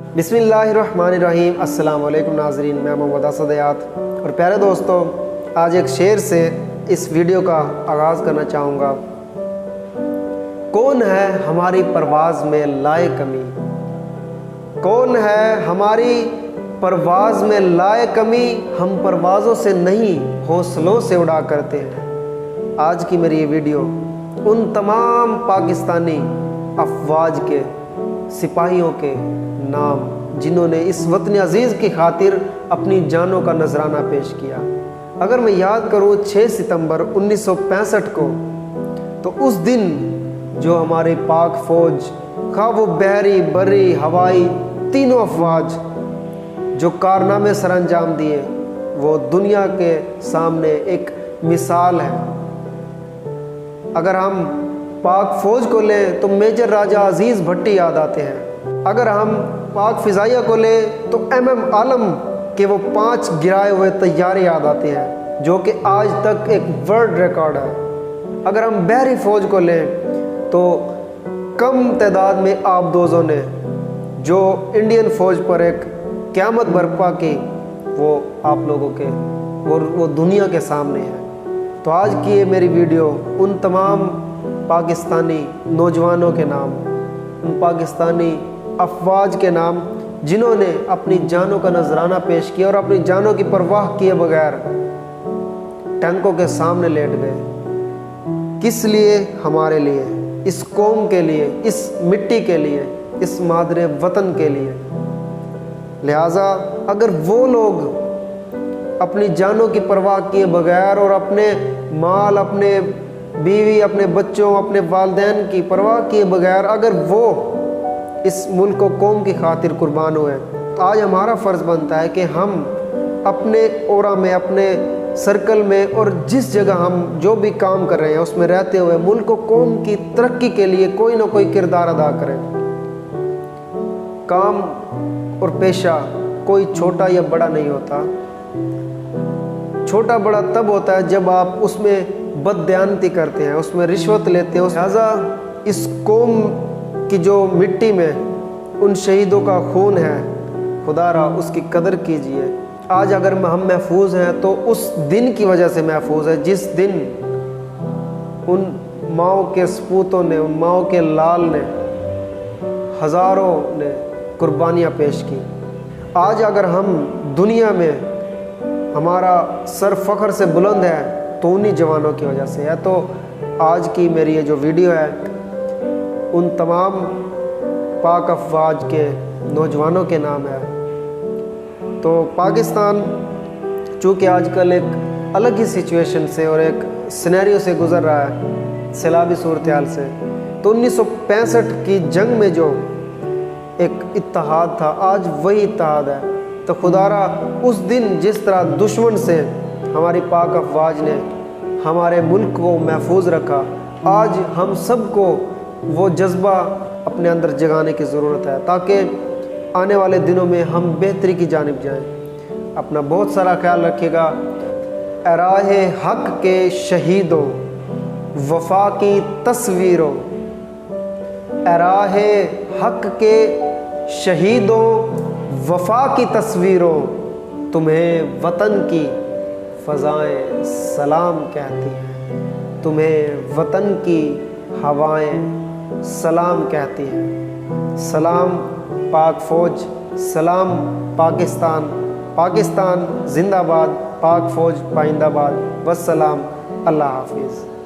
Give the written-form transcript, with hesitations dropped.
बिस्मिल्लाहिर्रहमानिर्रहीम। अस्सलाम वालेकुम नाज़रीन, मैं मोहम्मद असद हयात। और प्यारे दोस्तों, आज एक शेर से इस वीडियो का आगाज़ करना चाहूँगा। कौन है हमारी परवाज़ में लाए कमी, कौन है हमारी परवाज़ में लाए कमी, हम परवाज़ों से नहीं हौसलों से उड़ा करते हैं। आज की मेरी ये वीडियो उन तमाम पाकिस्तानी अफवाज के सिपाहियों के नाम जिन्होंने इस वतन अज़ीज़ की खातिर अपनी जानों का नजराना पेश किया। अगर मैं याद करूँ 6 सितंबर 1965 को, तो उस दिन जो हमारी पाक फ़ौज, खा वो बहरी बर्री हवाई तीनों अफवाज जो कारनामे सर अंजाम दिए, वो दुनिया के सामने एक मिसाल है। अगर हम पाक फ़ौज को लें तो मेजर राजा अजीज़ भट्टी याद आते हैं। अगर हम पाक फ़िज़ाइया को लें तो MM आलम के वो 5 गिराए हुए तैयारे याद आते हैं, जो कि आज तक एक वर्ल्ड रिकॉर्ड है। अगर हम बहरी फ़ौज को लें तो कम तादाद में आबदोज़ों ने जो इंडियन फ़ौज पर एक क़यामत बर्पा की, वो आप लोगों के वो दुनिया के सामने है। तो आज की ये मेरी वीडियो उन तमाम पाकिस्तानी नौजवानों के नाम, उन पाकिस्तानी अफवाज के नाम जिन्होंने अपनी जानों का नजराना पेश किया और अपनी जानों की परवाह किए बगैर टैंकों के सामने लेट गए। किस लिए? हमारे लिए, इस कौम के लिए, इस मिट्टी के लिए, इस मादरे वतन के लिए। लिहाजा अगर वो लोग अपनी जानों की परवाह किए बगैर और अपने माल, अपने बीवी, अपने बच्चों, अपने वालिदैन की परवाह किए बगैर अगर वो इस मुल्क को कौम की खातिर कुर्बान हुए, तो आज हमारा फ़र्ज़ बनता है कि हम अपने ओरा में, अपने सर्कल में और जिस जगह हम जो भी काम कर रहे हैं उसमें रहते हुए मुल्क को कौम की तरक्की के लिए कोई ना कोई किरदार अदा करें। काम और पेशा कोई छोटा या बड़ा नहीं होता। छोटा बड़ा तब होता है जब आप उसमें बददयानती करते हैं, उसमें रिश्वत लेते हो। लिहाजा इस कौम की जो मिट्टी में उन शहीदों का खून है, खुदारा उसकी कदर कीजिए। आज अगर हम महफूज हैं तो उस दिन की वजह से महफूज है जिस दिन उन माओ के सपूतों ने, उन माओ के लाल ने, हज़ारों ने कुर्बानियाँ पेश की। आज अगर हम दुनिया में हमारा सर फ़ख्र से बुलंद है तो उन्हीं जवानों की वजह से है। तो आज की मेरी ये जो वीडियो है उन तमाम पाक अफवाज के नौजवानों के नाम है। तो पाकिस्तान चूँकि आजकल एक अलग ही सिचुएशन से और एक सिनेरियो से गुज़र रहा है, सैलाबी सूरत हाल से, तो 1965 की जंग में जो एक इत्तेहाद था, आज वही इत्तेहाद है। तो खुदारा उस दिन जिस तरह दुश्मन से हमारी पाक अफवाज ने हमारे मुल्क को महफूज रखा, आज हम सबको वो जज्बा अपने अंदर जगाने की ज़रूरत है ताकि आने वाले दिनों में हम बेहतरी की जानिब जाएं। अपना बहुत सारा ख्याल रखिएगा। राहे हक के शहीदों, वफा की तस्वीरों, राहे हक के शहीदों, वफा की तस्वीरों, तुम्हें वतन की फ़ज़ाएँ सलाम कहती हैं, तुम्हें वतन की हवाएं सलाम कहती हैं। सलाम पाक फ़ौज, सलाम पाकिस्तान, पाकिस्तान जिंदाबाद, पाक फ़ौज पाइंदाबाद। वस्सलाम, अल्लाह हाफिज़।